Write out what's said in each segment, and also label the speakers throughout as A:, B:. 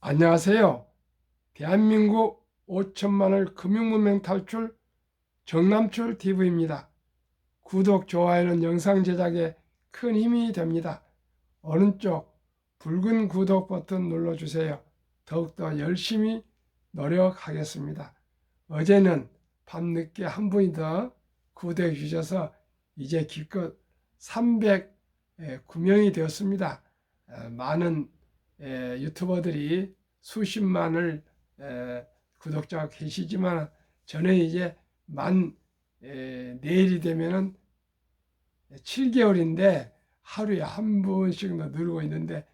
A: 안녕하세요. 대한민국 5천만을 금융문맹 탈출 정남출 TV입니다. 구독, 좋아요는 영상 제작에 큰 힘이 됩니다. 오른쪽 붉은 구독 버튼 눌러주세요. 더욱더 열심히 노력하겠습니다. 어제는 밤늦게 한 분이 더 구독해 주셔서 이제 기껏 309명이 되었습니다. 많은 유튜버들이 수십만을 구독자가 계시지만 저는 이제 내일이 되면은 7개월인데 하루에 한 번씩 늘고 있는데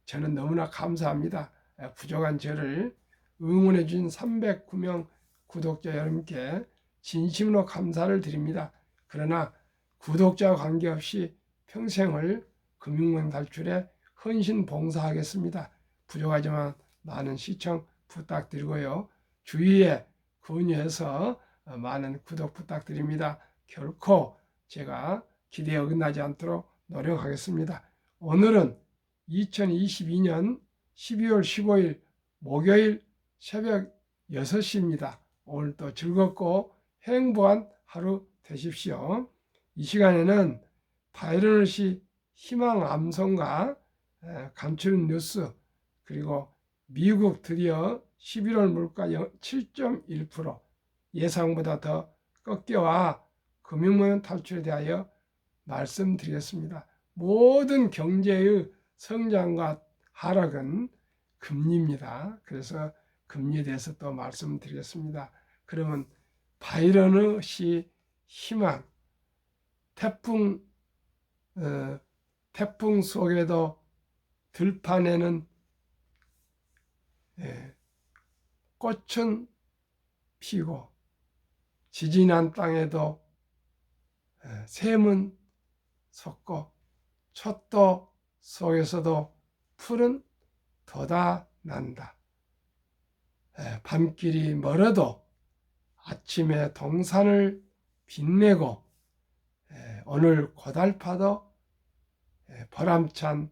A: 저는 너무나 감사합니다. 부족한 저를 응원해 준 309명 구독자 여러분께 진심으로 감사를 드립니다. 그러나 구독자와 관계없이 평생을 금융문 탈출에 헌신 봉사하겠습니다. 부족하지만 많은 시청 부탁드리고요. 주위에 권유해서 많은 구독 부탁드립니다. 결코 제가 기대에 어긋나지 않도록 노력하겠습니다. 오늘은 2022년 12월 15일 목요일 새벽 6시입니다. 오늘도 즐겁고 행복한 하루 되십시오. 이 시간에는 바이러시 희망 암송과 감추는 뉴스, 그리고 미국 드디어 11월 물가 7.1% 예상보다 더 꺾여와 금융문 탈출에 대하여 말씀드리겠습니다. 모든 경제의 성장과 하락은 금리입니다. 그래서 금리에 대해서 또 말씀드리겠습니다. 그러면 바이러시 희망, 태풍 속에도 들판에는 꽃은 피고 지진한 땅에도 샘은 솟고 촛도 속에서도 풀은 돋아난다. 밤길이 멀어도 아침에 동산을 빛내고 오늘 고달파도 보람찬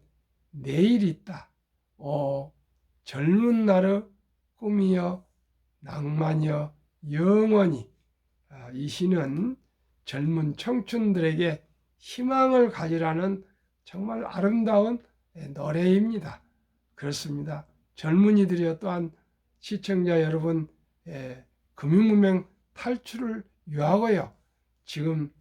A: 내일이 있다. 오 젊은 날의 꿈이여 낭만이여 영원히. 이 시는 젊은 청춘들에게 희망을 가지라는 정말 아름다운 노래입니다. 그렇습니다. 젊은이들이여 또한 시청자 여러분, 금융문맹 탈출을 위하고요. 지금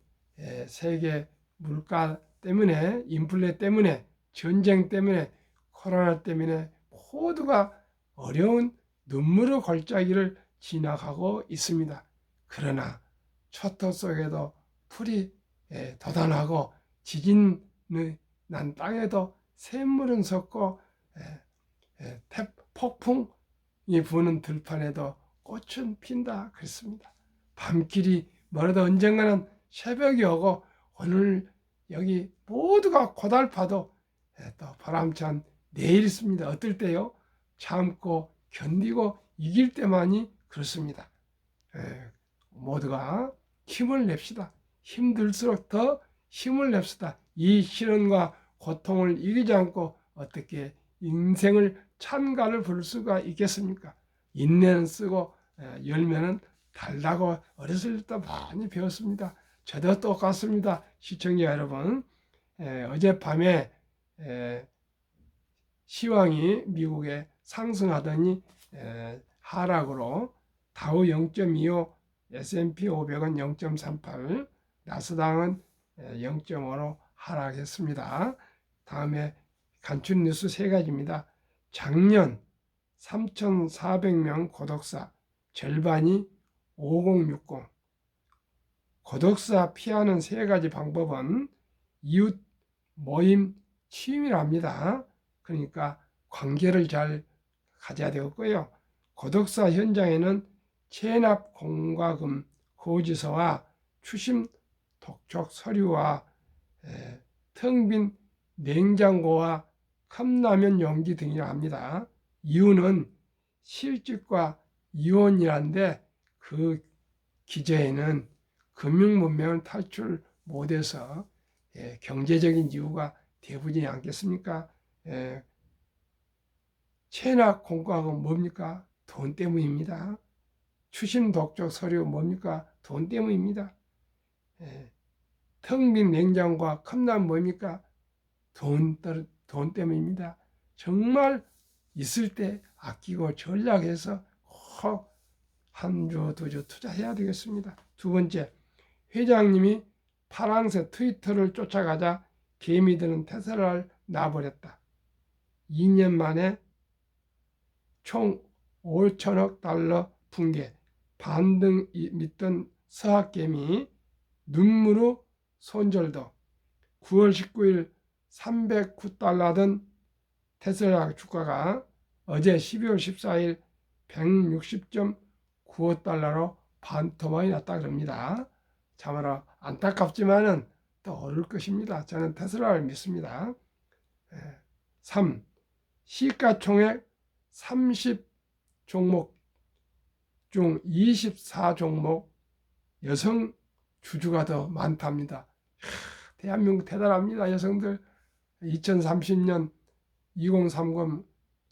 A: 세계 물가 때문에, 인플레 때문에, 전쟁 때문에, 코로나 때문에 모두가 어려운 눈물의 골짜기를 지나가고 있습니다. 그러나 초토 속에도 풀이 돋아나고 지진 난 땅에도 샘물은 솟고 폭풍이 부는 들판에도 꽃은 핀다 그랬습니다. 밤길이 멀어도 언젠가는 새벽이 오고 오늘 여기 모두가 고달파도 또 바람찬 내일 있습니다. 어떨 때요? 참고 견디고 이길 때만이 그렇습니다. 모두가 힘을 냅시다. 힘들수록 더 힘을 냅시다. 이 시련과 고통을 이기지 않고 어떻게 인생을 찬가를 부를 수가 있겠습니까? 인내는 쓰고 열매는 달다고 어렸을 때 많이 배웠습니다. 저도 똑같습니다. 시청자 여러분, 어젯밤에 시황이 미국에 상승하더니 하락으로 다우 0.25, S&P 500은 0.38, 나스닥은 0.5로 하락했습니다. 다음에 간추린 뉴스 세 가지입니다. 작년 3,400명 고독사, 절반이 5060. 고독사 피하는 세 가지 방법은 이웃 모임 취미랍니다. 그러니까 관계를 잘 가져야 되겠고요. 고독사 현장에는 체납 공과금 고지서와 추심 독촉 서류와 텅 빈 냉장고와 컵라면 용기 등이라 합니다. 이유는 실직과 이혼이란데 그 기저에는 금융문맹을 탈출 못해서 경제적인 이유가 대부분이지 않겠습니까? 체납 공과금 뭡니까? 돈 때문입니다. 추심 독촉 서류 뭡니까? 돈 때문입니다. 텅 빈 냉장고와 컵라면 뭡니까? 돈 때문입니다. 정말 있을 때 아끼고 전략해서 꼭 한 주, 두 주 투자해야 되겠습니다. 두 번째, 회장님이 파란색 트위터를 쫓아가자 개미들은 테슬라를 놔버렸다. 2년 만에 총 5천억 달러 붕괴, 반등 믿던 서학개미 눈무로 손절도. 9월 19일 309달러던 테슬라 주가가 어제 12월 14일 160.95달러로 반토막이 났다 그럽니다. 참으로 안타깝지만은 또 오를 것입니다. 저는 테슬라를 믿습니다. 3. 시가총액 30 종목 중 24종목 여성 주주가 더 많답니다. 대한민국 대단합니다. 여성들 2030년 2030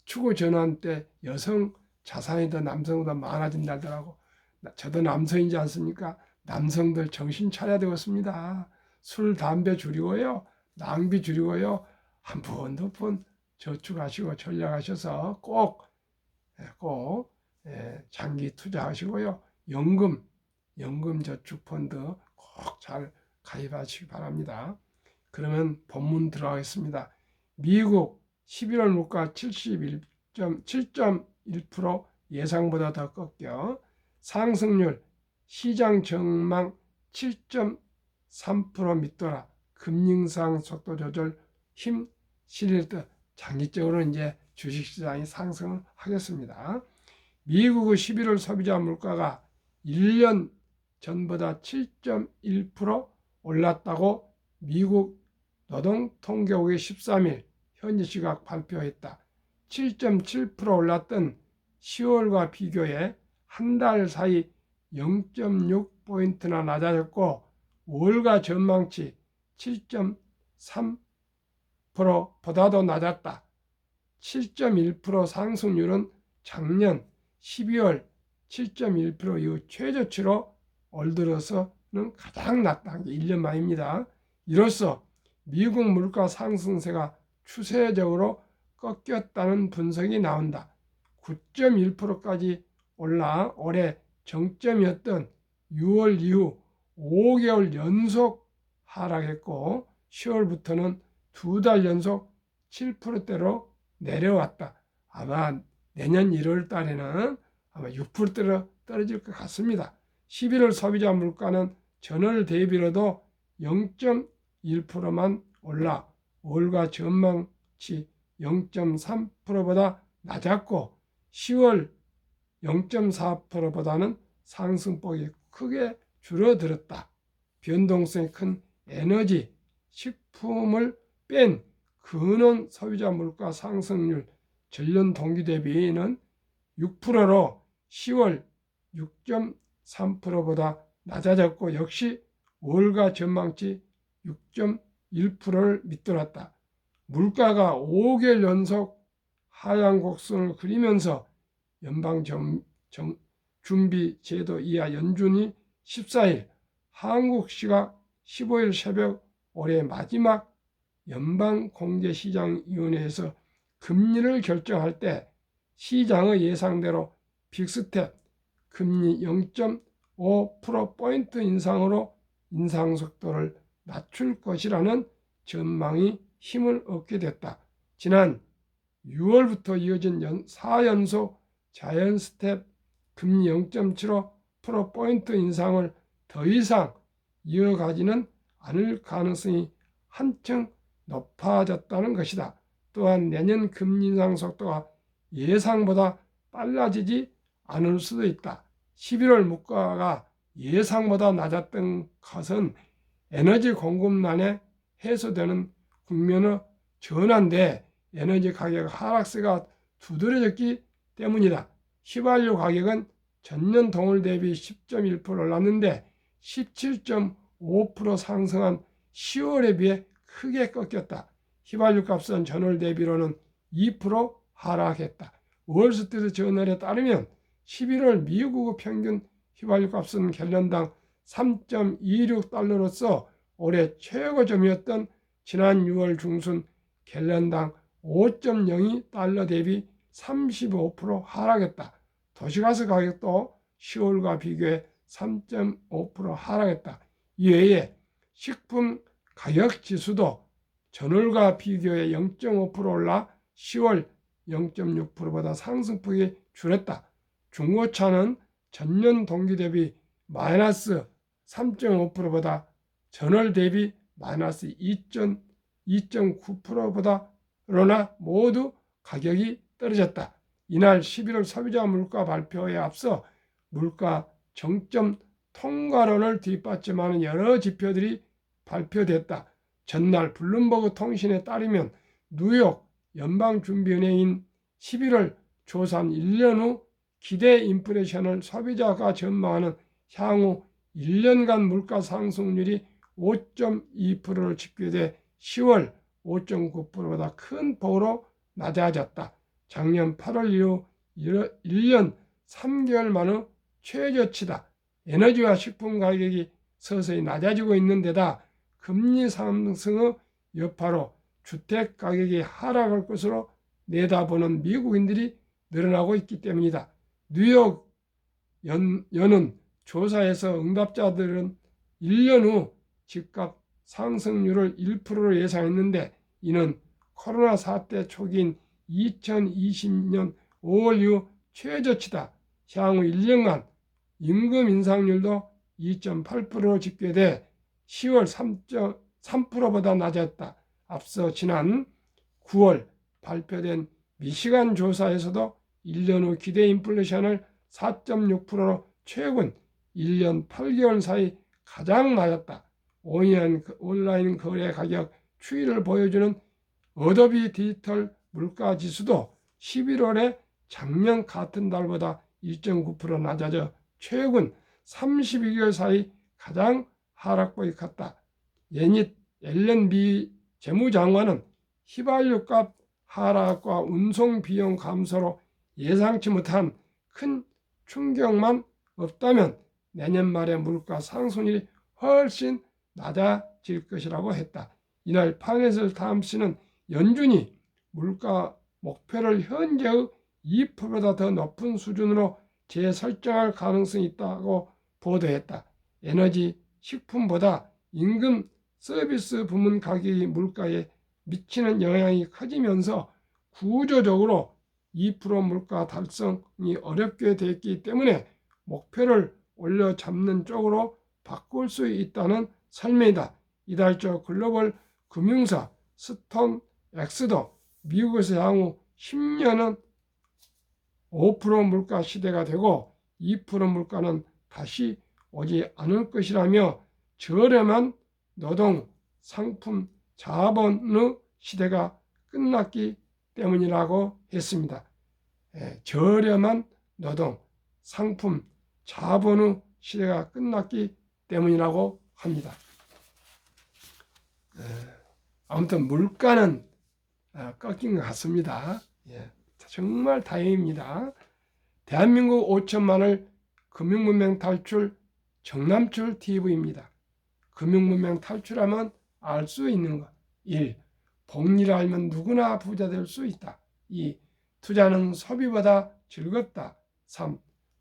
A: 추구 전환 때 여성 자산이 더 남성보다 많아진다더라고. 저도 남성이지 않습니까? 남성들 정신 차려야 되겠습니다. 술, 담배 줄이고요. 낭비 줄이고요. 한 푼, 두 푼 저축하시고 전략하셔서 꼭 장기 투자하시고요. 연금 저축 펀드 꼭 잘 가입하시기 바랍니다. 그러면 본문 들어가겠습니다. 미국 11월 물가 7.1% 예상보다 더 꺾여 상승률 시장 전망 7.3% 믿더라. 금리 인상 속도 조절 힘 실릴 듯 장기적으로 이제 주식시장이 상승을 하겠습니다. 미국의 11월 소비자 물가가 1년 전보다 7.1% 올랐다고 미국 노동통계국이 13일 현지 시각 발표했다. 7.7% 올랐던 10월과 비교해 한 달 사이 0.6포인트나 낮아졌고 5월과 전망치 7.3%보다도 낮았다. 7.1% 상승률은 작년 12월 7.1% 이후 최저치로 올 들어서는 가장 낮다. 1년 만입니다. 이로써 미국 물가 상승세가 추세적으로 꺾였다는 분석이 나온다. 9.1%까지 올라 올해 정점이었던 6월 이후 5개월 연속 하락했고 10월부터는 2달 연속 7%대로 내려왔다. 아마 내년 1월 달에는 아마 6%대로 떨어질 것 같습니다. 11월 소비자 물가는 전월 대비로도 0.1%만 올라 5월과 전망치 0.3%보다 낮았고 10월 0.4%보다는 상승폭이 크게 줄어들었다. 변동성이 큰 에너지, 식품을 뺀 근원 소비자 물가 상승률 전년 동기 대비는 6%로 10월 6.3%보다 낮아졌고 역시 5월과 전망치 6.1%를 밑돌았다. 물가가 5개월 연속 하향 곡선을 그리면서 연방준비제도 이하 연준이 14일 한국 시각 15일 새벽 올해 마지막 연방공개시장위원회에서 금리를 결정할 때 시장의 예상대로 빅스텝 금리 0.5%포인트 인상으로 인상 속도를 낮출 것이라는 전망이 힘을 얻게 됐다. 지난 6월부터 이어진 4연속 자연 스텝 금리 0.75%포인트 인상을 더 이상 이어가지는 않을 가능성이 한층 높아졌다는 것이다. 또한 내년 금리 인상 속도가 예상보다 빨라지지 않을 수도 있다. 11월 물가가 예상보다 낮았던 것은 에너지 공급난에 해소되는 국면의 전환대 에너지 가격 하락세가 두드러졌기 때문이다. 휘발유 가격은 전년 동월 대비 10.1% 올랐는데 17.5% 상승한 10월에 비해 크게 꺾였다. 휘발유 값은 전월 대비로는 2% 하락했다. 월스트리트 저널에 따르면 11월 미국 평균 휘발유값은 갤런당 3.26달러로서 올해 최고점이었던 지난 6월 중순 갤런당 5.02달러 대비 35% 하락했다. 도시가스 가격도 10월과 비교해 3.5% 하락했다. 이외에 식품 가격 지수도 전월과 비교해 0.5% 올라 10월 0.6%보다 상승폭이 줄었다. 중고차는 전년 동기 대비 마이너스 3.5%보다 전월 대비 마이너스 2.9%보다로나 모두 가격이 떨어졌다. 이날 11월 소비자 물가 발표에 앞서 물가 정점 통과론을 뒷받침하는 여러 지표들이 발표됐다. 전날 블룸버그 통신에 따르면 뉴욕 연방준비은행인 11월 조사한 1년 후 기대 인플레이션을 소비자가 전망하는 향후 1년간 물가 상승률이 5.2%를 집계돼 10월 5.9%보다 큰 폭으로 낮아졌다. 작년 8월 이후 1년 3개월 만의 최저치다. 에너지와 식품 가격이 서서히 낮아지고 있는 데다 금리 상승의 여파로 주택 가격이 하락할 것으로 내다보는 미국인들이 늘어나고 있기 때문이다. 뉴욕 연은 조사에서 응답자들은 1년 후 집값 상승률을 1%로 예상했는데 이는 코로나 사태 초기인 2020년 5월 이후 최저치다. 향후 1년간 임금 인상률도 2.8%로 집계돼 10월 3.3%보다 낮았다. 앞서 지난 9월 발표된 미시간 조사에서도 1년 후 기대 인플레이션을 4.6%로 최근 1년 8개월 사이 가장 낮았다. 온라인 거래 가격 추이를 보여주는 어도비 디지털 물가 지수도 11월에 작년 같은 달보다 1.9% 낮아져 최근 32개월 사이 가장 하락폭이 컸다. 연일 앨런 미 재무장관은 휘발유값 하락과 운송 비용 감소로 예상치 못한 큰 충격만 없다면 내년 말에 물가 상승률이 훨씬 낮아질 것이라고 했다. 이날 파이낸셜 타임스는 연준이 물가 목표를 현재의 2%보다 더 높은 수준으로 재설정할 가능성이 있다고 보도했다. 에너지, 식품보다 임금, 서비스 부문 가격이 물가에 미치는 영향이 커지면서 구조적으로 2% 물가 달성이 어렵게 됐기 때문에 목표를 올려 잡는 쪽으로 바꿀 수 있다는 설명이다. 이달 초 글로벌 금융사 스톤엑스도 미국에서 향후 10년은 5% 물가 시대가 되고 2% 물가는 다시 오지 않을 것이라며 저렴한 노동, 상품, 자본의 시대가 끝났기 때문이라고 했습니다. 저렴한 노동, 상품, 자본의 시대가 끝났기 때문이라고 합니다. 아무튼 물가는 꺾인 것 같습니다. 정말 다행입니다. 대한민국 5천만을 금융문맹 탈출 정남출 TV입니다. 금융문맹 탈출하면 알 수 있는 것. 1. 복리를 알면 누구나 부자 될 수 있다. 2. 투자는 소비보다 즐겁다. 3.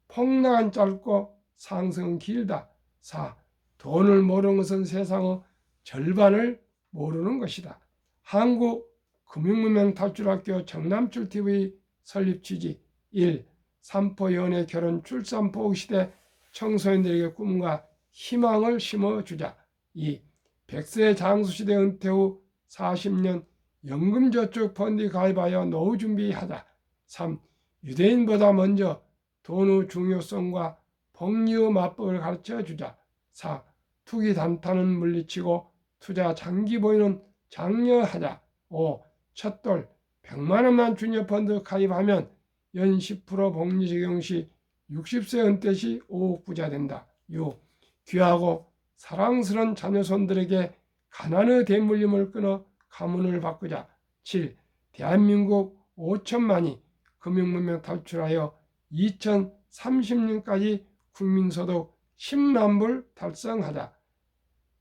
A: 폭락은 짧고 상승은 길다. 4. 돈을 모르는 것은 세상의 절반을 모르는 것이다. 한국 금융문맹 탈출학교 정남출TV 설립 취지. 1. 삼포 연애 결혼 출산 보호 시대 청소년들에게 꿈과 희망을 심어주자. 2. 100세 장수시대 은퇴 후 40년 연금저축 펀드 가입하여 노후 준비하자. 3. 유대인보다 먼저 돈의 중요성과 복리의 맞법을 가르쳐주자. 4. 투기 단타는 물리치고 투자 장기 보유는 장려하자. 5. 첫돌 100만 원만 주녀 펀드 가입하면 연 10% 복리 적용 시 60세 은퇴 시 5억 부자 된다. 6. 귀하고 사랑스러운 자녀손들에게 가난의 대물림을 끊어 가문을 바꾸자. 7. 대한민국 5천만이 금융문명 탈출하여 2030년까지 국민소득 10만 불 달성하자.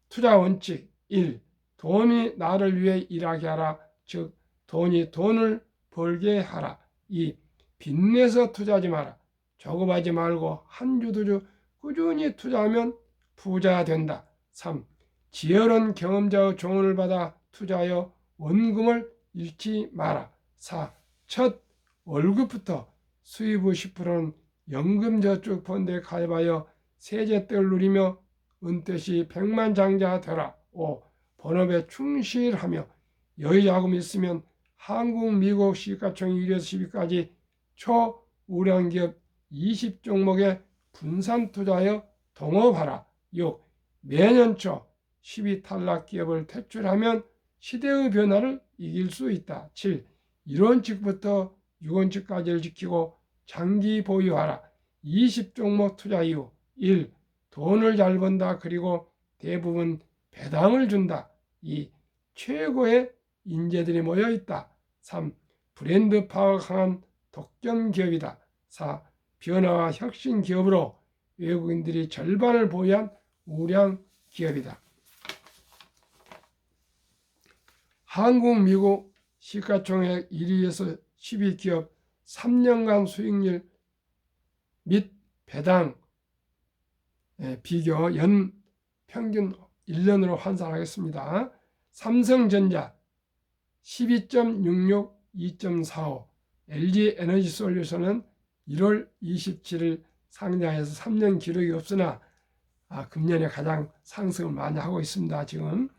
A: 투자 원칙 1. 돈이 나를 위해 일하게 하라. 즉 돈이 돈을 벌게 하라. 2. 빚내서 투자하지 마라. 조급하지 말고 한 주 두 주 꾸준히 투자하면 부자가 된다. 3. 지혜로운 경험자의 조언을 받아 투자하여 원금을 잃지 마라. 4. 첫 월급부터 수입의 10%는 연금저축펀드에 가입하여 세제떡을 누리며 은퇴 시 백만장자 되라. 5. 본업에 충실하며 여유자금 있으면 한국, 미국 시가총 1에서 10위까지 초우량기업 20종목에 분산 투자하여 동업하라. 6. 매년 초 10위 탈락 기업을 퇴출하면 시대의 변화를 이길 수 있다. 7. 1원칙부터 6원칙까지를 지키고 장기 보유하라. 20종목 투자 이후 1. 돈을 잘 번다. 그리고 대부분 배당을 준다. 2. 최고의 인재들이 모여있다. 3. 브랜드 파워가 강한 독점 기업이다. 4. 변화와 혁신 기업으로 외국인들이 절반을 보유한 우량 기업이다. 한국, 미국 시가총액 1위에서 10위 기업 3년간 수익률 및 배당 비교 연 평균 1년으로 환산하겠습니다. 삼성전자 12.66, 2.45, LG에너지솔루션은 1월 27일 상장해서 3년 기록이 없으나 금년에 가장 상승을 많이 하고 있습니다. 지금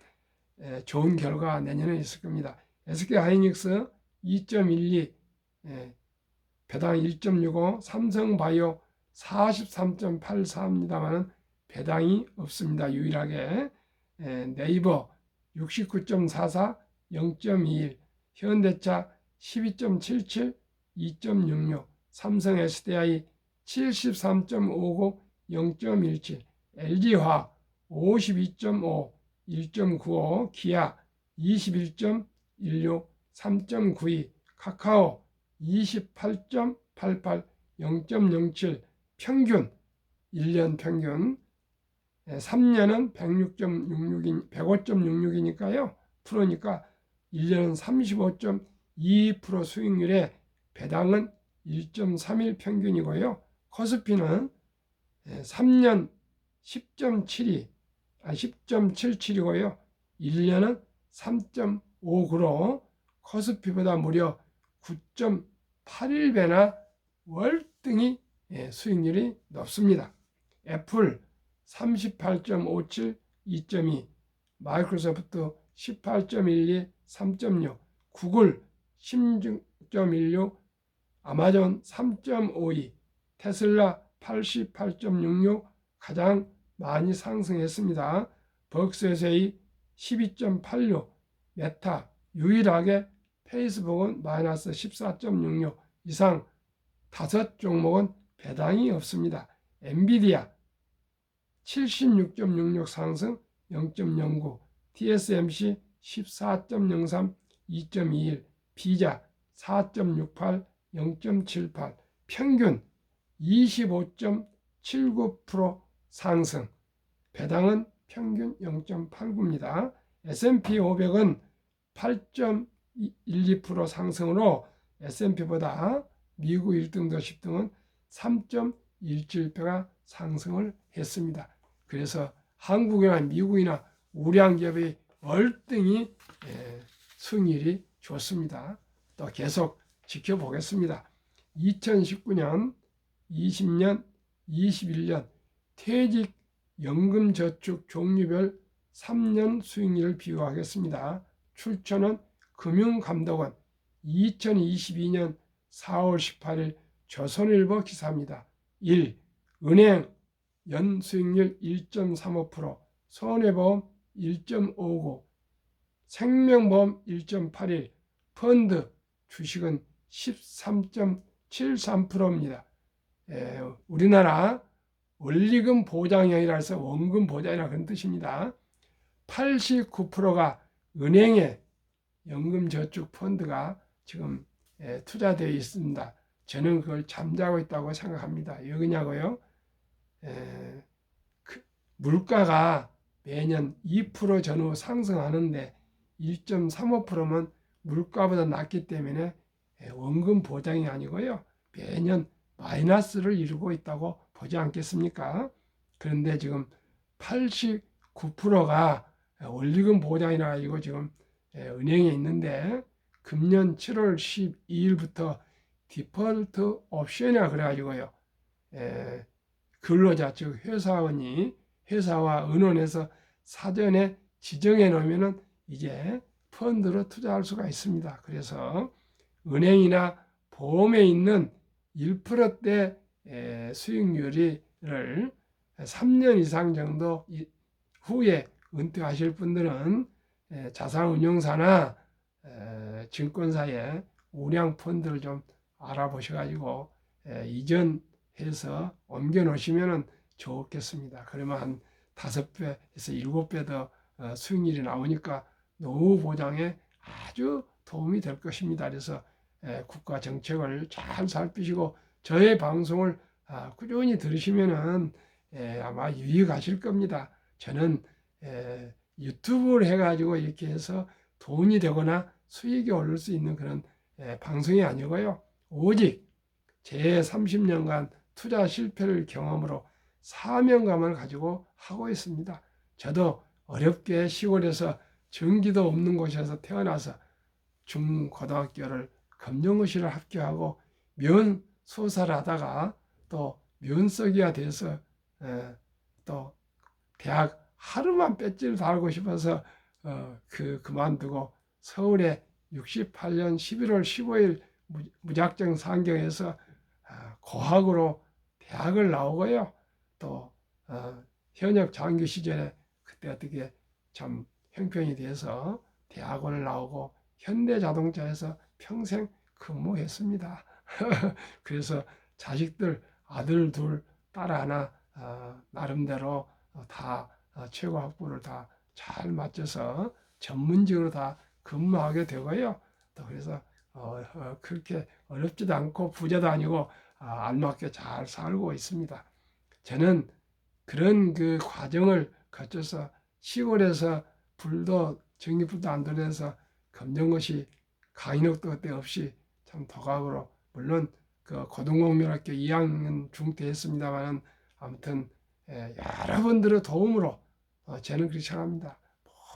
A: 좋은 결과 내년에 있을 겁니다. SK하이닉스 2.12, 배당 1.65, 삼성바이오 43.84입니다만 배당이 없습니다. 유일하게. 네이버 69.44, 0.21, 현대차 12.77, 2.66, 삼성 SDI 73.59, 0.17, LG화학 52.5, 1.95, 기아 21.16, 3.92, 카카오 28.88, 0.07, 평균 1년 평균 3년은 105.66이니까요. 프로니까 1년은 35.22% 수익률에 배당은 1.31 평균이고요. 코스피는 3년 10.77이고요. 1년은 3.59로 코스피보다 무려 9.81배나 월등히 수익률이 높습니다. 애플 38.57, 2.2, 마이크로소프트 18.12, 3.6, 구글 16.16, 아마존 3.52, 테슬라 88.66 가장 많이 상승했습니다. 벅스에서의 12.86, 메타 유일하게 페이스북은 마이너스 14.66 이상 5종목은 배당이 없습니다. 엔비디아 76.66 상승 0.09, TSMC 14.03, 2.21, 비자 4.68, 0.78, 평균 25.79% 상승, 배당은 평균 0.89입니다. S&P 500은 8.12% 상승으로 S&P보다 미국 1등도 10등은 3.17배가 상승을 했습니다. 그래서 한국이나 미국이나 우량기업의 월등히 수익률이 좋습니다. 또 계속 지켜보겠습니다. 2019년, 20년, 21년 퇴직연금저축 종류별 3년 수익률을 비교하겠습니다. 출처는 금융감독원 2022년 4월 18일 조선일보 기사입니다. 1. 은행 연수익률 1.35%, 손해보험 1.59, 생명보험 1.81, 펀드 주식은 13.73%입니다. 우리나라 원리금 보장형이라 해서 원금 보장이라 그런 뜻입니다. 89%가 은행의 연금저축 펀드가 지금 투자되어 있습니다. 저는 그걸 잠자고 있다고 생각합니다. 왜 그러냐고요? 물가가 매년 2% 전후 상승하는데 1.35%면 물가보다 낮기 때문에 원금 보장이 아니고요. 매년 마이너스를 이루고 있다고 보지 않겠습니까? 그런데 지금 89%가 원리금 보장이라 가지고 지금 은행에 있는데 금년 7월 12일부터 디폴트 옵션이라 그래가지고요. 근로자 즉 회사원이 회사와 은원에서 사전에 지정해 놓으면은 이제 펀드로 투자할 수가 있습니다. 그래서 은행이나 보험에 있는 1%대 수익률을 3년 이상 정도 후에 은퇴하실 분들은 자산운용사나 증권사의 우량 펀드를 좀 알아보셔가지고 이전해서 옮겨 놓으시면 좋겠습니다. 그러면 한 5배에서 7배 더 수익률이 나오니까 노후 보장에 아주 도움이 될 것입니다. 그래서 국가 정책을 잘 살피시고 저의 방송을 꾸준히 들으시면은 아마 유익하실 겁니다. 저는 유튜브를 해가지고 이렇게 해서 돈이 되거나 수익이 오를 수 있는 그런 방송이 아니고요. 오직 제 30년간 투자 실패를 경험으로 사명감을 가지고 하고 있습니다. 저도 어렵게 시골에서 전기도 없는 곳에서 태어나서 중고등학교를 검정고시를 합격하고 면소사를 하다가 또 면석이가 돼서 또 대학 하루만 배지를 달고 싶어서 그만두고 서울에 68년 11월 15일 무작정 상경해서 고학으로 대학을 나오고요. 또 현역 장교 시절에 그때 어떻게 참 형편이 돼서 대학원을 나오고 현대자동차에서 평생 근무했습니다. 그래서 자식들 아들 둘, 딸 하나 나름대로 다 최고 학부를 다 잘 맞춰서 전문직으로 다 근무하게 되고요. 또 그래서 그렇게 어렵지도 않고 부자도 아니고 알맞게 잘 살고 있습니다. 저는 그런 그 과정을 거쳐서 시골에서 전기불도 안 들어서 검정고시 강의력도 그때 없이 참 도각으로 물론 그 고등공명학교 2학년 중퇴 했습니다만 아무튼 여러분들의 도움으로 저는 그렇게 생각합니다.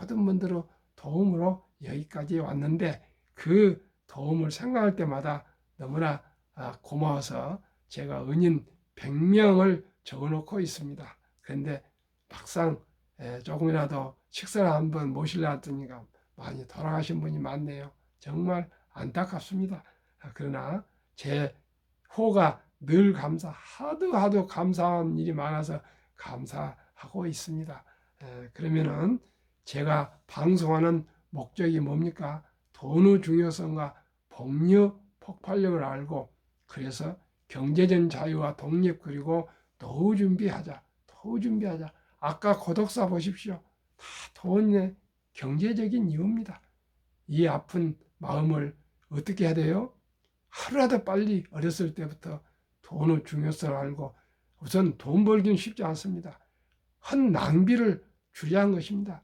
A: 모든 분들의 도움으로 여기까지 왔는데 그 도움을 생각할 때마다 너무나 고마워서 제가 은인 100명을 적어놓고 있습니다. 그런데 막상 조금이라도 식사를 한번 모시려 했더니 많이 돌아가신 분이 많네요. 정말 안타깝습니다. 그러나 제 호가 늘 하도 감사한 일이 많아서 감사하고 있습니다. 그러면은 제가 방송하는 목적이 뭡니까? 돈의 중요성과 복리 폭발력을 알고 그래서 경제적 자유와 독립 그리고 노후 준비하자. 아까 고독사 보십시오. 다 돈의 경제적인 이유입니다. 이 아픈 마음을 어떻게 해야 돼요? 하루라도 빨리 어렸을 때부터 돈의 중요성을 알고 우선 돈 벌기는 쉽지 않습니다. 한 낭비를 줄여야 한 것입니다.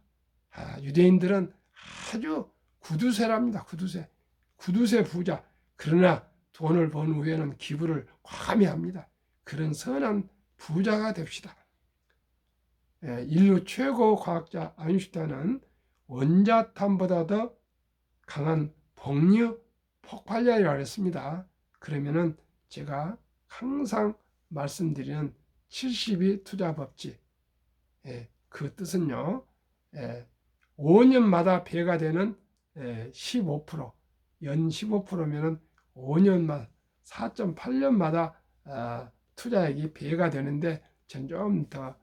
A: 유대인들은 아주 구두쇠랍니다. 구두쇠 부자. 그러나 돈을 번 후에는 기부를 과감히 합니다. 그런 선한 부자가 됩시다. 인류 최고 과학자 아인슈타인은 원자탄보다 더 강한 복리 폭발력이라고 했습니다. 그러면은 제가 항상 말씀드리는 72 투자 법칙, 그 뜻은요, 5년마다 배가 되는 15%, 연 15%면은 5년마다 4.8년마다 투자액이 배가 되는데 전 좀 더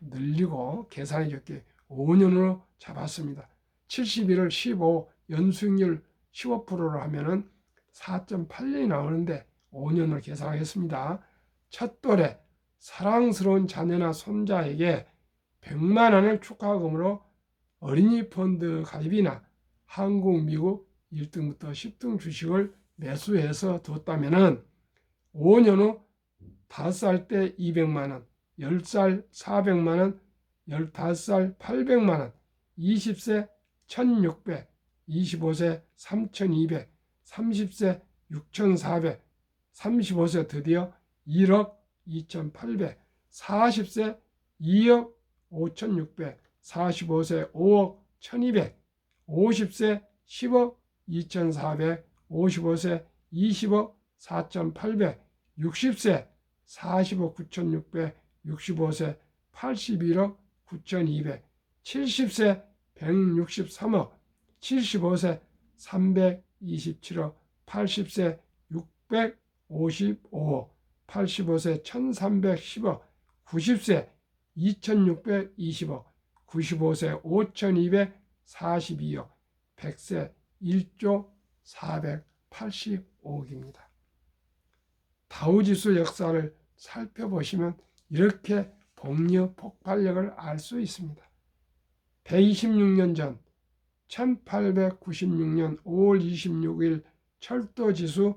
A: 늘리고 계산해 줬게 5년으로 잡았습니다. 71을 15, 연수익률 15%로 하면은 4.8년이 나오는데 5년으로 계산하겠습니다. 첫 돌에 사랑스러운 자녀나 손자에게 100만 원을 축하금으로 어린이 펀드 가입이나 한국, 미국 1등부터 10등 주식을 매수해서 뒀다면은 5년 후 5살 때 200만 원, 10살 400만 원, 15살 800만 원, 20세 1600, 25세 3200, 30세 6400, 35세 드디어 1억 2800, 40세 2억 5600, 45세 5억 1200, 50세 10억 2400, 55세 20억 4800, 60세 40억 9600, 65세 81억 9200, 70세 163억, 75세 327억, 80세 655억, 85세 1310억, 90세 2620억, 95세 5242억, 100세 1조 485억입니다. 다우지수 역사를 살펴보시면 이렇게 복리 폭발력을 알 수 있습니다. 126년 전 1896년 5월 26일 철도지수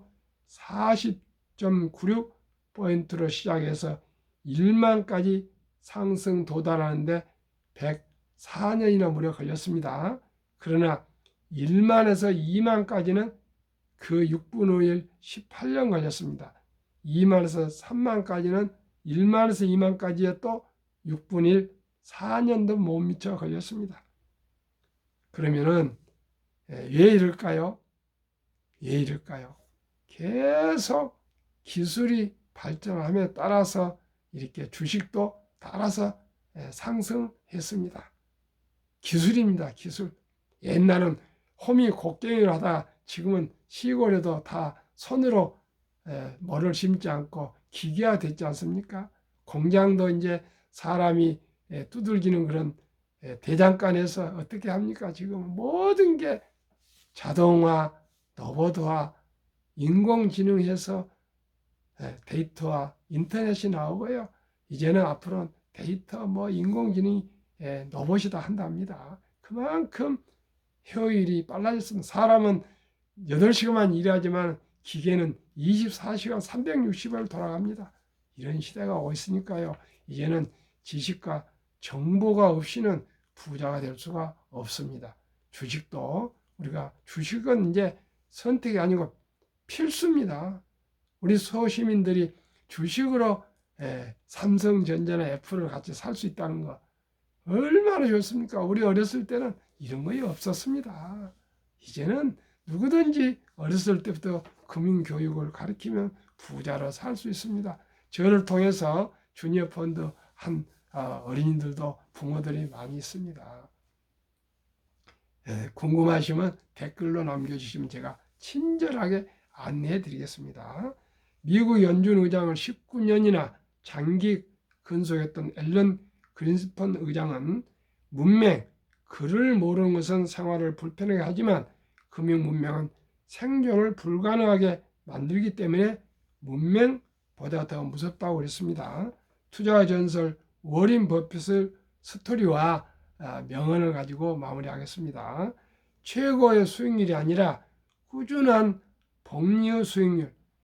A: 40.96포인트로 시작해서 1만까지 상승 도달하는데 104년이나 무려 걸렸습니다. 그러나 1만에서 2만까지는 그 6분 5일 18년 걸렸습니다. 2만에서 3만까지는 1만에서 2만까지에 또 6분 1 4년도 못 미쳐 걸렸습니다. 그러면은 왜 이럴까요? 왜 이럴까요? 계속 기술이 발전함에 따라서 이렇게 주식도 따라서 상승했습니다. 기술입니다. 기술. 옛날은 호미 곡괭이를 하다가 지금은 시골에도 다 손으로 뭐를 심지 않고 기계화 됐지 않습니까? 공장도 이제 사람이 두들기는 그런 대장간에서 어떻게 합니까? 지금 모든 게 자동화, 로봇화, 인공지능해서 데이터와 인터넷이 나오고요. 이제는 앞으로는 데이터, 인공지능이 로봇이 다 한답니다. 그만큼 효율이 빨라졌습니다. 사람은 8시간만 일하지만 기계는 24시간 360일 돌아갑니다. 이런 시대가 오고 있으니까요. 이제는 지식과 정보가 없이는 부자가 될 수가 없습니다. 주식도 우리가 주식은 이제 선택이 아니고 필수입니다. 우리 소시민들이 주식으로 삼성전자나 애플을 같이 살 수 있다는 거 얼마나 좋습니까? 우리 어렸을 때는 이런 거 없었습니다. 이제는 누구든지 어렸을 때부터 금융교육을 가르치면 부자로 살 수 있습니다. 저를 통해서 주니어 펀드 한 어린이들도 부모들이 많이 있습니다. 궁금하시면 댓글로 남겨주시면 제가 친절하게 안내해 드리겠습니다. 미국 연준 의장을 19년이나 장기 근속했던 앨런 그린스펀 의장은 문맹, 글을 모르는 것은 생활을 불편하게 하지만 금융 문맹은 생존을 불가능하게 만들기 때문에 문맹보다 더 무섭다고 그랬습니다. 투자 전설 워린 버핏의 스토리와 명언을 가지고 마무리하겠습니다. 최고의 수익률이 아니라 꾸준한 복리 수익률,